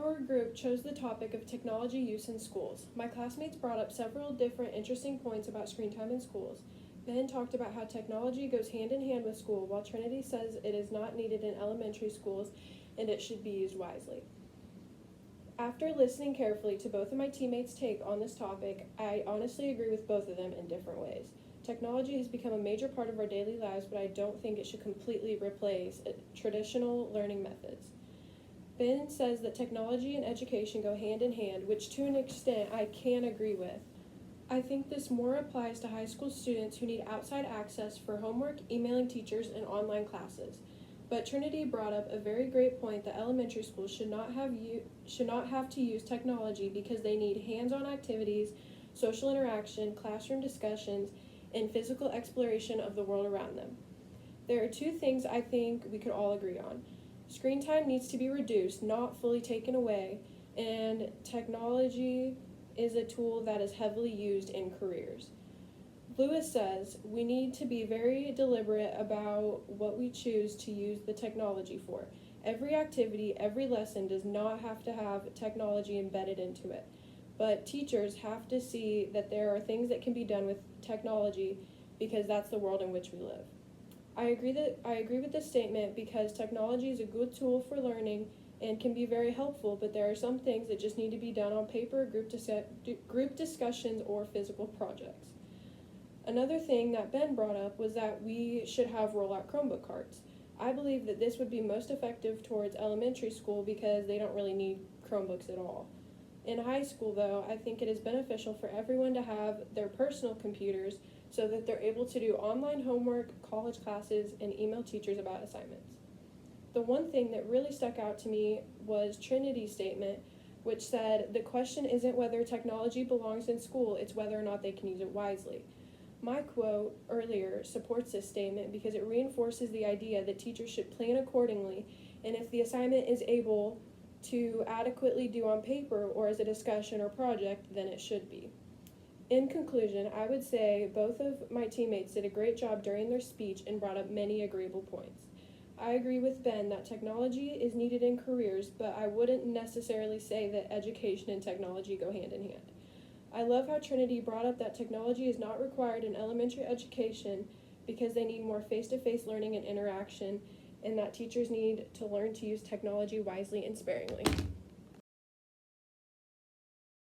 Our group chose the topic of technology use in schools. My classmates brought up several different interesting points about screen time in schools. Ben talked about how technology goes hand in hand with school, while Trinity says it is not needed in elementary schools and it should be used wisely. After listening carefully to both of my teammates' take on this topic, I honestly agree with both of them in different ways. Technology has become a major part of our daily lives, but I don't think it should completely replace traditional learning methods. Ben says that technology and education go hand in hand, which to an extent I can agree with. I think this more applies to high school students who need outside access for homework, emailing teachers, and online classes. But Trinity brought up a very great point that elementary schools should not have to use technology because they need hands-on activities, social interaction, classroom discussions, and physical exploration of the world around them. There are two things I think we could all agree on. Screen time needs to be reduced, not fully taken away, and technology is a tool that is heavily used in careers. Lewis says we need to be very deliberate about what we choose to use the technology for. Every activity, every lesson does not have to have technology embedded into it, but teachers have to see that there are things that can be done with technology because that's the world in which we live. I agree with this statement because technology is a good tool for learning and can be very helpful, but there are some things that just need to be done on paper, group discussions, or physical projects. Another thing that Ben brought up was that we should have rollout Chromebook carts. I believe that this would be most effective towards elementary school because they don't really need Chromebooks at all. In high school, though, I think it is beneficial for everyone to have their personal computers so that they're able to do online homework, college classes, and email teachers about assignments. The one thing that really stuck out to me was Trinity's statement, which said, "The question isn't whether technology belongs in school, it's whether or not they can use it wisely." My quote earlier supports this statement because it reinforces the idea that teachers should plan accordingly, and if the assignment is able to adequately do on paper or as a discussion or project, then it should be. In conclusion, I would say both of my teammates did a great job during their speech and brought up many agreeable points. I agree with Ben that technology is needed in careers, but I wouldn't necessarily say that education and technology go hand in hand. I love how Trinity brought up that technology is not required in elementary education because they need more face-to-face learning and interaction, and that teachers need to learn to use technology wisely and sparingly.